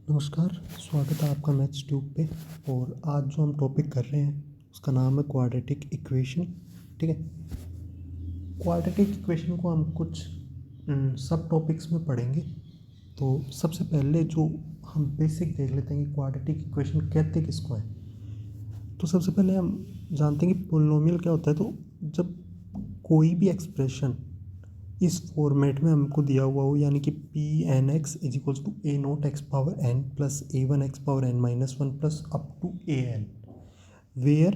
नमस्कार, स्वागत है आपका मैथ्स ट्यूब पे। और आज जो हम टॉपिक कर रहे हैं उसका नाम है क्वाड्रेटिक इक्वेशन। ठीक है, क्वाड्रेटिक इक्वेशन को हम कुछ सब टॉपिक्स में पढ़ेंगे। तो सबसे पहले जो हम बेसिक देख लेते हैं कि क्वाड्रेटिक इक्वेशन कहते किसको है। तो सबसे पहले हम जानते हैं कि पोलिनोमियल क्या होता है। तो जब कोई भी एक्सप्रेशन इस फॉर्मेट में हमको दिया हुआ हो, यानी कि P N X is equals to A naught X power N plus A one X power N minus one plus up to A N, where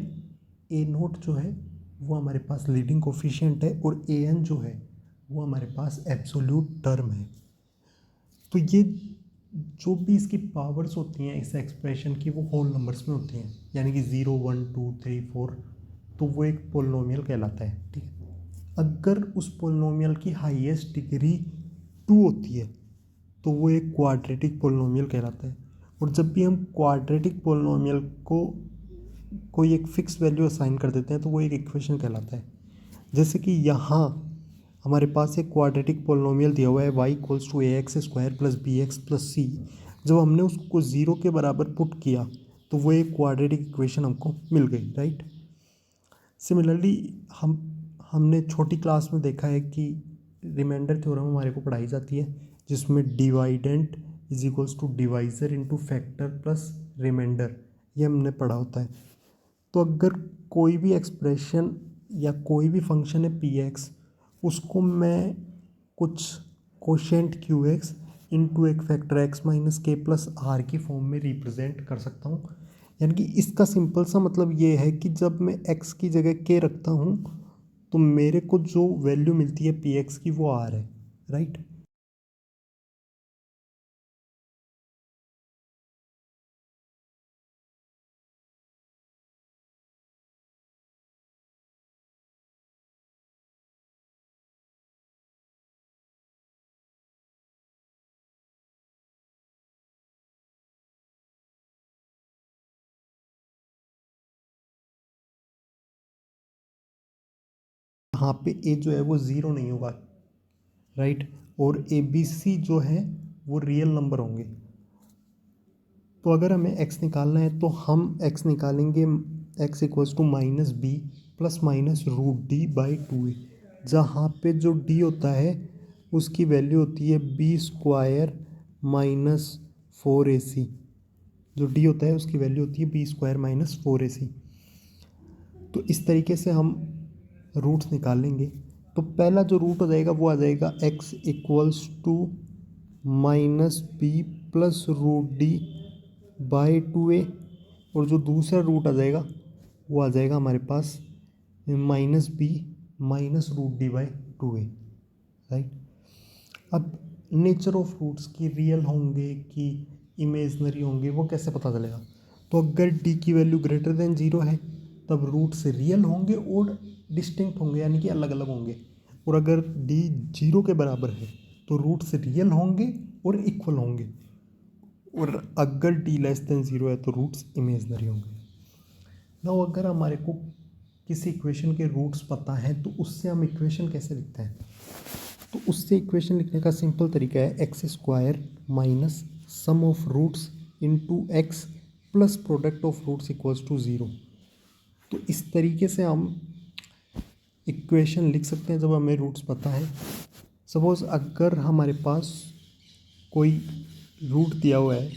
A naught जो है वो हमारे पास लीडिंग कोफिशिएंट है और ए एन जो है वो हमारे पास एब्सोल्यूट टर्म है। तो ये जो भी इसकी पावर्स होती हैं इस एक्सप्रेशन की वो होल नंबर्स में होती हैं, यानी कि 0 1 2 3 4। तो वो एक पोलिनोमियल कहलाता है। ठीक है, अगर उस पोलिनोमियल की हाईएस्ट डिग्री 2 होती है तो वो एक क्वाड्रेटिक पोलिनोमियल कहलाता है। और जब भी हम क्वाड्रेटिक पोलिनोमियल को कोई एक फिक्स वैल्यू असाइन कर देते हैं तो वो एक इक्वेशन कहलाता है। जैसे कि यहाँ हमारे पास एक क्वाड्रेटिक पोलिनोमियल दिया हुआ है y equals to A x square plus B x plus C. जब हमने उसको 0 के बराबर पुट किया तो वो एक क्वाड्रेटिक इक्वेशन हमको मिल गई, राइट। सिमिलरली हमने छोटी क्लास में देखा है कि रिमाइंडर थ्योरम हमारे को पढ़ाई जाती है, जिसमें dividend is equals to divisor into factor plus reminder, ये हमने पढ़ा होता है। तो अगर कोई भी एक्सप्रेशन या कोई भी फंक्शन है पी एक्स, उसको मैं कुछ कोशेंट क्यू एक्स इंटू एक फैक्टर एक्स माइनस के प्लस आर की फॉर्म में रिप्रेजेंट कर सकता हूँ। यानी कि इसका सिंपल सा मतलब ये है कि जब मैं x की जगह k रखता हूँ तो मेरे को जो वैल्यू मिलती है पी एक्स की वो आर है, राइट। यहाँ पे a जो है वो 0 नहीं होगा, राइट। और ए बी सी जो है वो रियल नंबर होंगे। तो अगर हमें x निकालना है तो हम x निकालेंगे x equals to minus B plus minus root D by 2a, जहाँ पे जो d होता है उसकी वैल्यू होती है बी स्क्वायर माइनस 4ac। जो d होता है उसकी वैल्यू होती है बी स्क्वायर माइनस 4ac। तो इस तरीके से हम रूट्स निकाल लेंगे। तो पहला जो रूट हो जाएगा वो आ जाएगा x equals to minus B plus root D by 2a। और जो दूसरा रूट आ जाएगा वो आ जाएगा हमारे पास minus B minus root D by 2a, right. अब नेचर ऑफ रूट्स की रियल होंगे कि इमेजनरी होंगे वो कैसे पता चलेगा। तो अगर डी की वैल्यू ग्रेटर देन 0 है तब रूट्स रियल होंगे और डिस्टिंक्ट होंगे, यानी कि अलग अलग होंगे। और अगर डी 0 के बराबर है तो रूट्स रियल होंगे और इक्वल होंगे। और अगर डी लेस देन 0 है तो रूट्स इमेजनरी होंगे। ना अगर हमारे को किसी इक्वेशन के रूट्स पता है तो उससे हम इक्वेशन कैसे लिखते हैं। तो उससे इक्वेशन लिखने का सिंपल तरीका है X square minus sum of roots into X plus product of roots equals to 0। तो इस तरीके से हम इक्वेशन लिख सकते हैं जब हमें रूट्स पता है। सपोज़ अगर हमारे पास कोई रूट दिया हुआ है,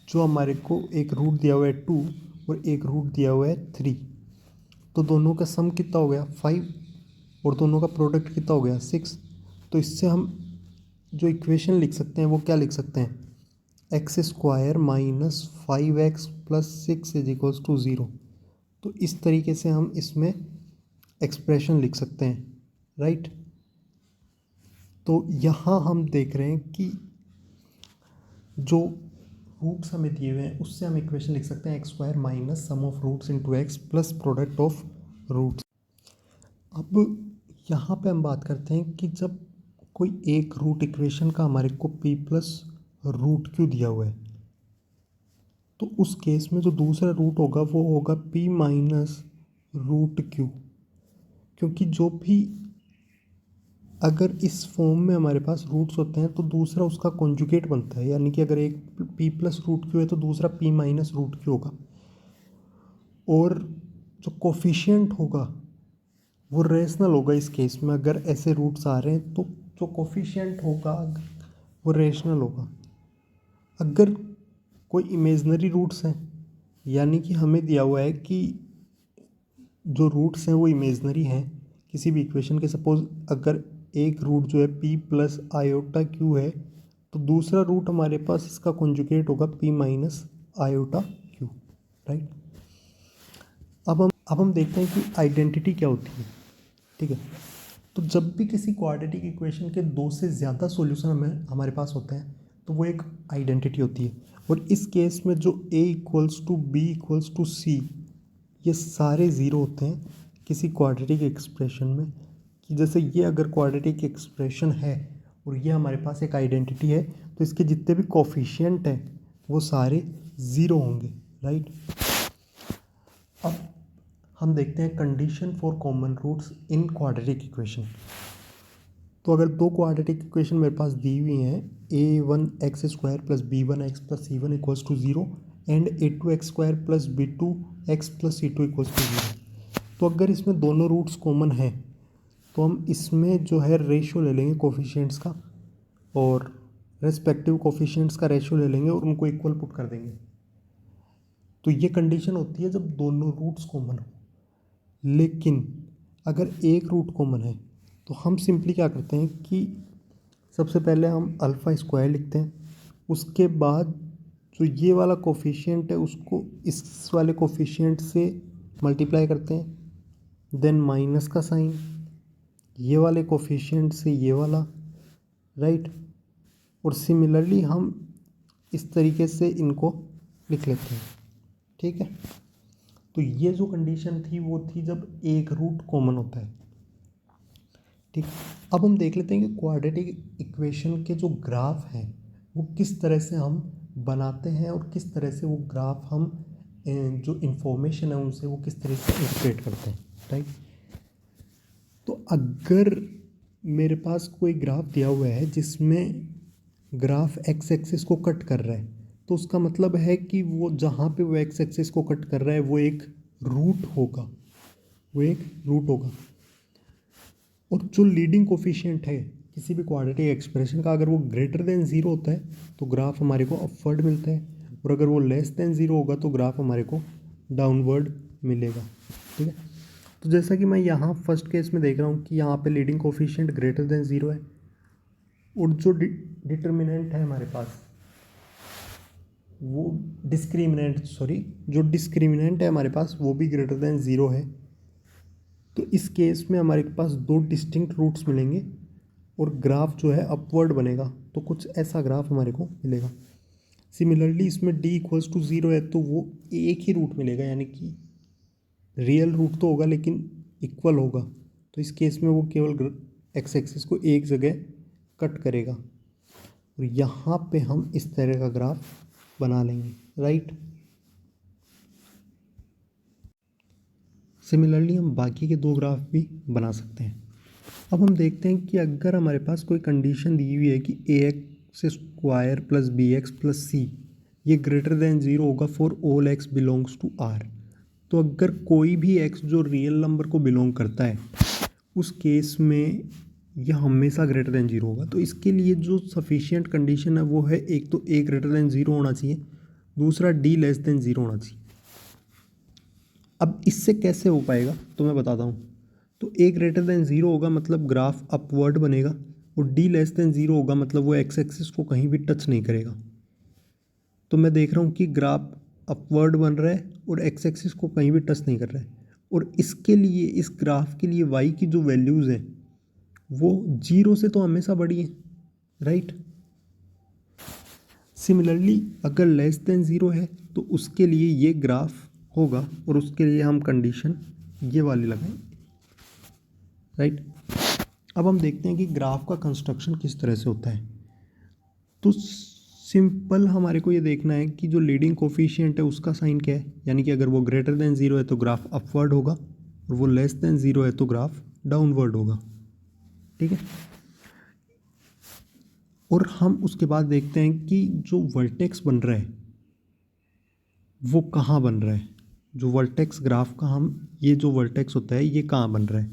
जो हमारे को एक रूट दिया हुआ है 2 और एक रूट दिया हुआ है 3, तो दोनों का सम कितना हो गया 5 और दोनों का प्रोडक्ट कितना हो गया 6। तो इससे हम जो इक्वेशन लिख सकते हैं वो क्या लिख सकते हैं, X square minus 5x plus 6 is equals to 0। तो इस तरीके से हम इसमें एक्सप्रेशन लिख सकते हैं, राइट। तो यहाँ हम देख रहे हैं कि जो रूट्स हमें दिए हुए हैं उससे हम इक्वेशन लिख सकते हैं X square minus sum of roots into X plus product of roots. अब यहाँ पे हम बात करते हैं कि जब कोई एक रूट इक्वेशन का हमारे को p प्लस रूट क्यू दिया हुआ है तो उस केस में जो दूसरा रूट होगा वो होगा p माइनस रूट क्यू, क्योंकि जो भी अगर इस फॉर्म में हमारे पास रूट्स होते हैं तो दूसरा उसका कॉन्जुगेट बनता है, यानी कि अगर एक p प्लस रूट क्यू है तो दूसरा p माइनस रूट क्यू होगा, और जो कोफिशिएंट होगा वो रेशनल होगा। इस केस में अगर ऐसे रूट्स आ रहे हैं तो जो कोफिशिएंट होगा वो रेशनल होगा। अगर कोई इमेजनरी रूट्स हैं, यानी कि हमें दिया हुआ है कि जो रूट्स हैं वो इमेजनरी हैं किसी भी इक्वेशन के, सपोज अगर एक रूट जो है p प्लस आयोटा क्यू है तो दूसरा रूट हमारे पास इसका कॉन्जुगेट होगा p minus iota Q, right. अब हम देखते हैं कि आइडेंटिटी क्या होती है, ठीक है। तो जब भी किसी क्वाड्रेटिक इक्वेशन के दो से ज़्यादा सॉल्यूशन हमारे पास होते हैं तो वो एक आइडेंटिटी होती है। और इस केस में जो a equals to b equals to c ये सारे ज़ीरो होते हैं किसी क्वाड्रेटिक एक्सप्रेशन में, कि जैसे ये अगर क्वाड्रेटिक एक्सप्रेशन है और ये हमारे पास एक आइडेंटिटी है तो इसके जितने भी कोफिशिएंट हैं वो सारे ज़ीरो होंगे, राइट। अब हम देखते हैं condition for common roots in quadratic equation. तो अगर दो क्वाड्रेटिक इक्वेशन मेरे पास दी हुई हैं, a1x² plus b1x plus c1 equals to 0 and a2x² plus b2x plus c2 equals to 0, तो अगर इसमें दोनों रूट्स कॉमन हैं तो हम इसमें जो है रेशियो ले लेंगे कोफिशिएंट्स का, और रेस्पेक्टिव कोफिशिएंट्स का रेशियो ले लेंगे और उनको इक्वल पुट कर देंगे। तो ये कंडीशन होती है जब दोनों रूट्स कॉमन हो। लेकिन अगर एक रूट कॉमन है तो हम सिंपली क्या करते हैं कि सबसे पहले हम अल्फ़ा स्क्वायर लिखते हैं, उसके बाद जो ये वाला कोफिशिएंट है उसको इस वाले कोफिशिएंट से मल्टीप्लाई करते हैं, देन माइनस का साइन ये वाले कोफिशिएंट से ये वाला, राइट। और सिमिलरली हम इस तरीके से इनको लिख लेते हैं, ठीक है। तो ये जो कंडीशन थी वो थी जब एक रूट कॉमन होता है, ठीक। अब हम देख लेते हैं कि क्वाड्रेटिक इक्वेशन के जो ग्राफ हैं वो किस तरह से हम बनाते हैं और किस तरह से वो ग्राफ हम जो इन्फॉर्मेशन है उनसे वो किस तरह से इंटरप्रेट करते हैं, राइट। तो अगर मेरे पास कोई ग्राफ दिया हुआ है जिसमें ग्राफ एक्स एक्सिस को कट कर रहा है तो उसका मतलब है कि वो जहाँ पे वो एक्स एक्सिस को कट कर रहा है वो एक रूट होगा, वो एक रूट होगा। और जो लीडिंग कोफिशिएंट है किसी भी क्वाड्रेटिक एक्सप्रेशन का अगर वो ग्रेटर देन ज़ीरो होता है तो ग्राफ हमारे को अपवर्ड मिलता है, और अगर वो लेस देन ज़ीरो होगा तो ग्राफ हमारे को डाउनवर्ड मिलेगा, ठीक है। तो जैसा कि मैं यहाँ फर्स्ट केस में देख रहा हूँ कि यहाँ पे leading coefficient greater than zero है और जो डिटर्मिनेंट है हमारे पास वो जो डिस्क्रिमिनेंट है हमारे पास वो भी ग्रेटर देन ज़ीरो है। तो इस केस में हमारे पास दो डिस्टिंक्ट रूट्स मिलेंगे और ग्राफ जो है अपवर्ड बनेगा, तो कुछ ऐसा ग्राफ हमारे को मिलेगा। सिमिलरली इसमें d इक्वल्स टू 0 है तो वो एक ही रूट मिलेगा, यानी कि रियल रूट तो होगा लेकिन इक्वल होगा। तो इस केस में वो केवल एक्स एक्सिस को एक जगह कट करेगा और यहाँ पे हम इस तरह का ग्राफ बना लेंगे, राइट। सिमिलरली हम बाकी के दो ग्राफ भी बना सकते हैं। अब हम देखते हैं कि अगर हमारे पास कोई कंडीशन दी हुई है कि ax² plus bx plus c ये ग्रेटर देन 0 होगा for all x belongs to r, तो अगर कोई भी x जो रियल नंबर को बिलोंग करता है उस केस में यह हमेशा ग्रेटर देन 0 होगा। तो इसके लिए जो सफिशिएंट कंडीशन है वो है, एक तो a ग्रेटर देन 0 होना चाहिए, दूसरा d लेस देन 0 होना चाहिए। अब इससे कैसे हो पाएगा तो मैं बताता हूँ। तो a ग्रेटर देन 0 होगा मतलब ग्राफ अपवर्ड बनेगा, और d लेस देन 0 होगा मतलब वो एक्स एक्सिस को कहीं भी टच नहीं करेगा। तो मैं देख रहा हूँ कि ग्राफ अपवर्ड बन रहा है और एक्स एक्सिस को कहीं भी टच नहीं कर रहा है, और इसके लिए इस ग्राफ के लिए y की जो वैल्यूज़ हैं वो 0 से तो हमेशा बड़ी है, राइट। सिमिलरली अगर लेस देन 0 है तो उसके लिए ये ग्राफ होगा, और उसके लिए हम कंडीशन ये वाली लगाएंगे, राइट। अब हम देखते हैं कि ग्राफ का कंस्ट्रक्शन किस तरह से होता है। तो सिंपल हमारे को ये देखना है कि जो लीडिंग कोफिशिएंट है उसका साइन क्या है, यानी कि अगर वो ग्रेटर देन 0 है तो ग्राफ अपवर्ड होगा और वो लेस देन 0 है तो ग्राफ डाउनवर्ड होगा, ठीक है। और हम उसके बाद देखते हैं कि जो वर्टेक्स बन रहा है वो कहाँ बन रहा है। जो वर्टेक्स ग्राफ का हम ये जो वर्टेक्स होता है ये कहाँ बन रहा है।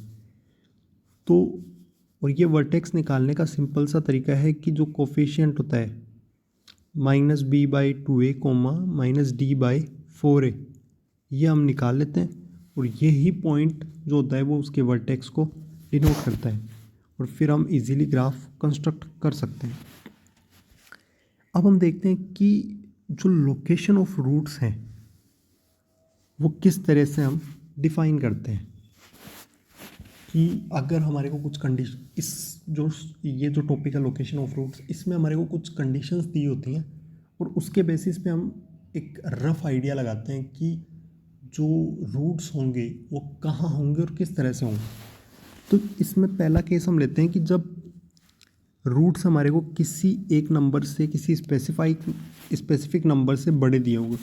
तो और ये वर्टेक्स निकालने का सिंपल सा तरीका है कि जो कोफिशिएंट होता है -b/2a, -d/4a, ये हम निकाल लेते हैं और यही पॉइंट जो होता है वो उसके वर्टेक्स को डिनोट करता है और फिर हम इजीली ग्राफ कंस्ट्रक्ट कर सकते हैं। अब हम देखते हैं कि जो लोकेशन ऑफ रूट्स हैं वो किस तरह से हम डिफाइन करते हैं। कि अगर हमारे को कुछ कंडीशन ये जो टॉपिक है लोकेशन ऑफ रूट्स, इसमें हमारे को कुछ कंडीशंस दी होती हैं और उसके बेसिस पे हम एक रफ आइडिया लगाते हैं कि जो रूट्स होंगे वो कहाँ होंगे और किस तरह से होंगे। तो इसमें पहला केस हम लेते हैं कि जब रूट्स हमारे को किसी एक नंबर से किसी स्पेसिफिक नंबर से बड़े दिए होंगे।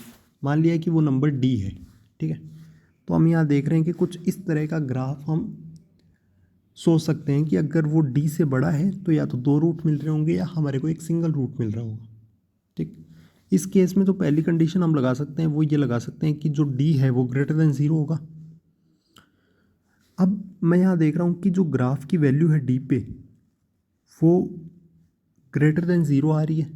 मान लिया कि वो नंबर डी है, ठीक है। तो हम यहाँ देख रहे हैं कि कुछ इस तरह का ग्राफ हम सोच सकते हैं कि अगर वो डी से बड़ा है तो या तो 2 रूट मिल रहे होंगे या हमारे को एक सिंगल रूट मिल रहा होगा, ठीक। इस केस में जो पहली कंडीशन हम लगा सकते हैं वो ये लगा सकते हैं कि जो डी है वो ग्रेटर देन 0 होगा। अब मैं यहाँ देख रहा हूँ कि जो ग्राफ की वैल्यू है डी पे वो ग्रेटर देन 0 आ रही है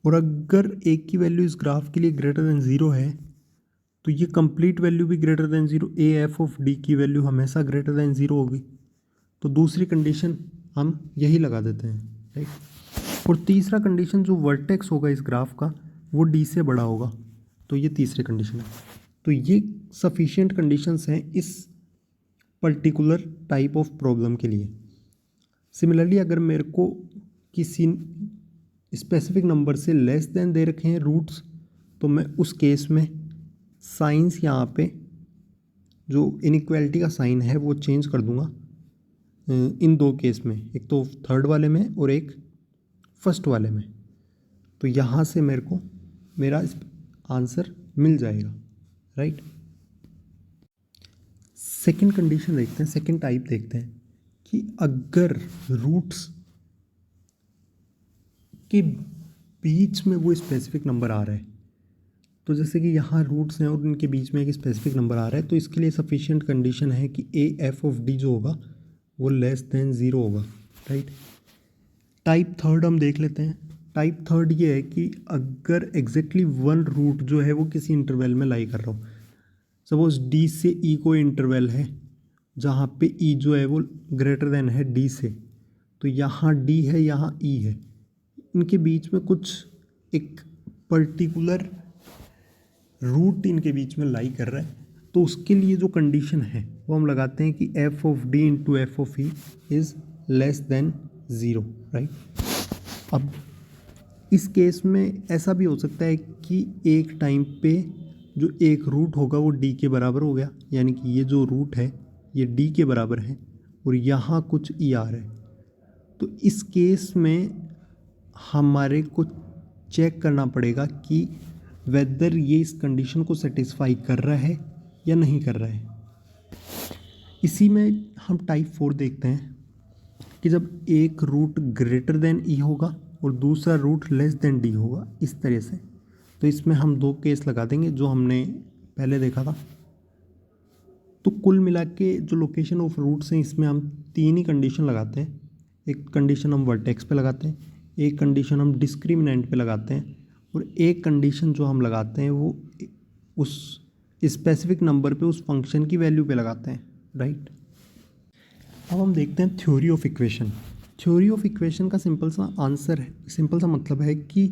और अगर एक की वैल्यू इस ग्राफ के लिए ग्रेटर देन 0 है तो ये कंप्लीट वैल्यू भी greater than 0, A F of D की वैल्यू हमेशा ग्रेटर देन 0 होगी। तो दूसरी कंडीशन हम यही लगा देते हैं, राइट। और तीसरा कंडीशन जो वर्टेक्स होगा इस ग्राफ का वो डी से बड़ा होगा, तो ये तीसरी कंडीशन है। तो ये सफिशिएंट कंडीशंस हैं इस पर्टिकुलर टाइप ऑफ प्रॉब्लम के लिए। सिमिलरली अगर मेरे को किसी स्पेसिफिक नंबर से लेस देन दे रखे हैं रूट्स, तो मैं उस केस में साइंस यहाँ पे जो इनइक्वालिटी का साइन है वो चेंज कर दूंगा इन 2 केस में, एक तो थर्ड वाले में और एक फर्स्ट वाले में। तो यहाँ से मेरे को मेरा आंसर मिल जाएगा, राइट। सेकंड कंडीशन देखते हैं, सेकंड टाइप देखते हैं कि अगर रूट्स के बीच में वो स्पेसिफिक नंबर आ रहा है, तो जैसे कि यहाँ रूट्स हैं और इनके बीच में एक स्पेसिफिक नंबर आ रहा है, तो इसके लिए सफिशिएंट कंडीशन है कि ए एफ ऑफ डी जो होगा वो लेस देन 0 होगा, राइट। टाइप थर्ड हम देख लेते हैं। टाइप थर्ड ये है कि अगर एग्जैक्टली 1 रूट जो है वो किसी इंटरवल में लाई कर रहा हो। सपोज डी से ई को इंटरवल है जहाँ पे ई जो है वो ग्रेटर देन है डी से, तो यहाँ डी है यहाँ ई है, इनके बीच में कुछ एक पर्टिकुलर रूट इनके बीच में लाई कर रहा है। तो उसके लिए जो कंडीशन है वो हम लगाते हैं कि F of D into F of E is less than 0, right. अब इस केस में ऐसा भी हो सकता है कि एक टाइम पे जो एक रूट होगा वो डी के बराबर हो गया, यानी कि ये जो रूट है ये डी के बराबर है और यहाँ कुछ ई आ रहा है। तो इस केस में हमारे को चेक करना पड़ेगा कि वेदर ये इस कंडीशन को सेटिस्फाई कर रहा है या नहीं कर रहा है। इसी में हम टाइप 4 देखते हैं कि जब एक रूट ग्रेटर देन ई होगा और दूसरा रूट लेस देन डी होगा, इस तरह से। तो इसमें हम 2 केस लगा देंगे जो हमने पहले देखा था। तो कुल मिला के जो लोकेशन ऑफ रूट्स हैं इसमें हम 3 ही कंडीशन लगाते हैं। एक कंडीशन हम वर्टेक्स पे लगाते हैं, एक कंडीशन हम डिस्क्रिमिनेंट पे लगाते हैं और एक कंडीशन जो हम लगाते हैं वो उस स्पेसिफिक नंबर पे उस फंक्शन की वैल्यू पे लगाते हैं, राइट। अब हम देखते हैं theory of equation. Theory of equation का सिंपल सा आंसर है, सिंपल सा मतलब है कि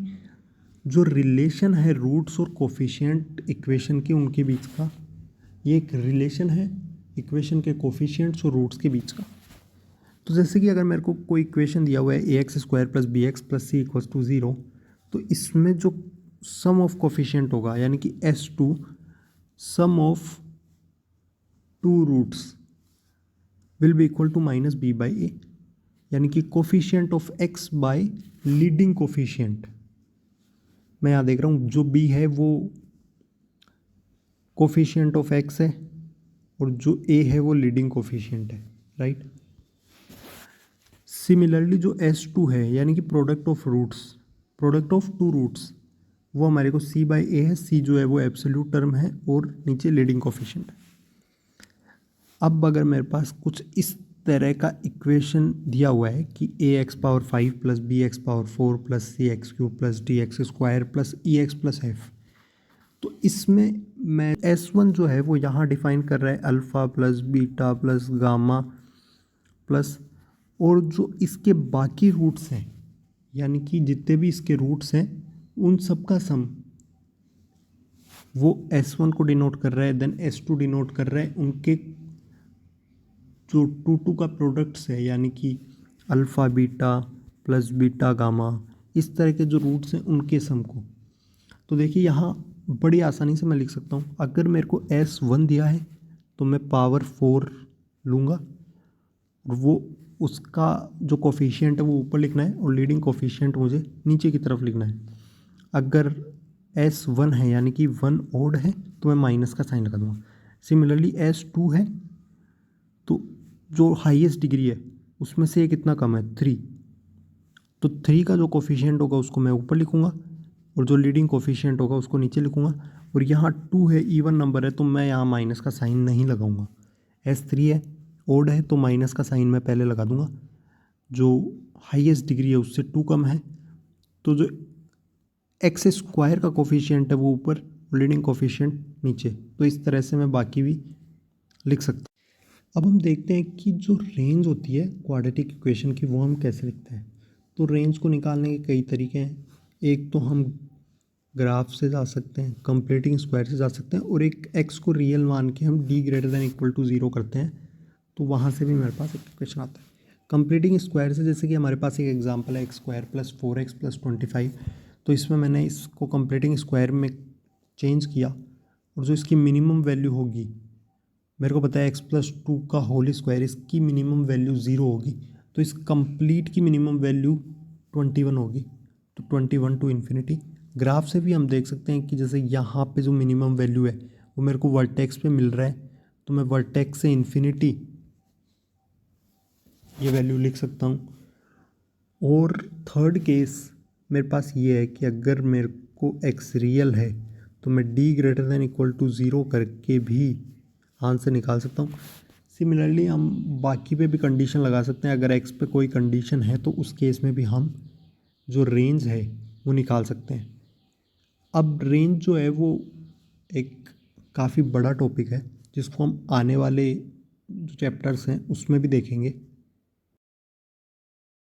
जो रिलेशन है रूट्स और कोफिशिएंट इक्वेशन के उनके बीच का, ये एक रिलेशन है इक्वेशन के कोफिशिएंट्स और रूट्स के बीच का। तो जैसे कि अगर मेरे को कोई इक्वेशन दिया हुआ है ax² + bx + c = 0, तो इसमें जो सम ऑफ कोफिशिएंट होगा यानी कि s2 sum of 2 roots will be equal to -b/a, यानी कि coefficient of x by leading coefficient. मैं यहाँ देख रहा हूँ जो b है वो कोफिशिएंट ऑफ x है और जो a है वो लीडिंग कोफिशिएंट है, राइट। सिमिलरली जो S2 है यानी कि प्रोडक्ट ऑफ टू रूट्स, वो हमारे को C/A है। C जो है वो एब्सोल्यूट टर्म है और नीचे लीडिंग कोफिशिएंट है। अब अगर मेरे पास कुछ इस तरह का इक्वेशन दिया हुआ है कि ax⁵ plus bx⁴ plus cx³ plus dx² plus ex plus f, तो इसमें मैं S1 जो है वो यहाँ डिफाइन कर रहा है alpha plus beta plus gamma plus, और जो इसके बाकी रूट्स हैं यानी कि जितने भी इसके रूट्स हैं उन सब का सम वो S1 को डिनोट कर रहा है, देन S2 डिनोट कर रहा है उनके जो टू का प्रोडक्ट्स है यानी कि alpha beta plus beta gamma, इस तरह के जो रूट्स हैं उनके सम को। तो देखिए यहाँ बड़ी आसानी से मैं लिख सकता हूँ, अगर मेरे को S1 दिया है तो मैं पावर 4 लूँगा और वो उसका जो कोफिशिएंट है वो ऊपर लिखना है और लीडिंग कोफिशिएंट मुझे नीचे की तरफ लिखना है। अगर S1 है यानी कि 1 ओड है तो मैं माइनस का साइन लगा दूँगा। सिमिलरली S2 है तो जो हाईएस्ट डिग्री है उसमें से ये कितना कम है 3, तो 3 का जो कोफिशिएंट होगा उसको मैं ऊपर लिखूँगा और जो लीडिंग कोफिशिएंट होगा उसको नीचे लिखूँगा। और यहाँ 2 है, इवन नंबर है, तो मैं यहाँ माइनस का साइन नहीं लगाऊंगा। S3 है, ओड है, तो माइनस का साइन मैं पहले लगा दूंगा। जो हाईएस्ट डिग्री है उससे 2 कम है तो जो x² का कोफिशिएंट है वो ऊपर, लीडिंग कोफिशिएंट नीचे। तो इस तरह से मैं बाकी भी लिख सकता हूँ। अब हम देखते हैं कि जो रेंज होती है क्वाड्रेटिक इक्वेशन की वो हम कैसे लिखते हैं। तो रेंज को निकालने के कई तरीके हैं। एक तो हम ग्राफ से जा सकते हैं, कंप्लीटिंग स्क्वायर से जा सकते हैं, और एक x को रियल मान के हम d= 0 करते हैं तो वहाँ से भी मेरे पास एक इक्वेशन आता है। कंप्लीटिंग स्क्वायर से जैसे कि हमारे पास एक एग्जांपल है x² + 4x + 25, तो इसमें मैंने इसको कंप्लीटिंग स्क्वायर में चेंज किया और जो इसकी मिनिमम वैल्यू होगी, मेरे को पता है x+2 का होल स्क्वायर, इसकी मिनिमम वैल्यू 0 होगी, तो इस कंप्लीट की मिनिमम वैल्यू 21 होगी, तो 21 टू इन्फिनिटी। ग्राफ से भी हम देख सकते हैं कि जैसे यहाँ पे जो मिनिमम वैल्यू है वो मेरे को वर्टेक्स पे मिल रहा है, तो मैं वर्टेक्स से इन्फिनिटी ये वैल्यू लिख सकता हूँ। और थर्ड केस मेरे पास ये है कि अगर मेरे को x रियल है तो मैं d= 0 करके भी आंसर निकाल सकता हूँ। सिमिलरली हम बाकी पे भी कंडीशन लगा सकते हैं। अगर x पे कोई कंडीशन है तो उस केस में भी हम जो रेंज है वो निकाल सकते हैं। अब रेंज जो है वो एक काफ़ी बड़ा टॉपिक है जिसको हम आने वाले जो चैप्टर्स हैं उसमें भी देखेंगे।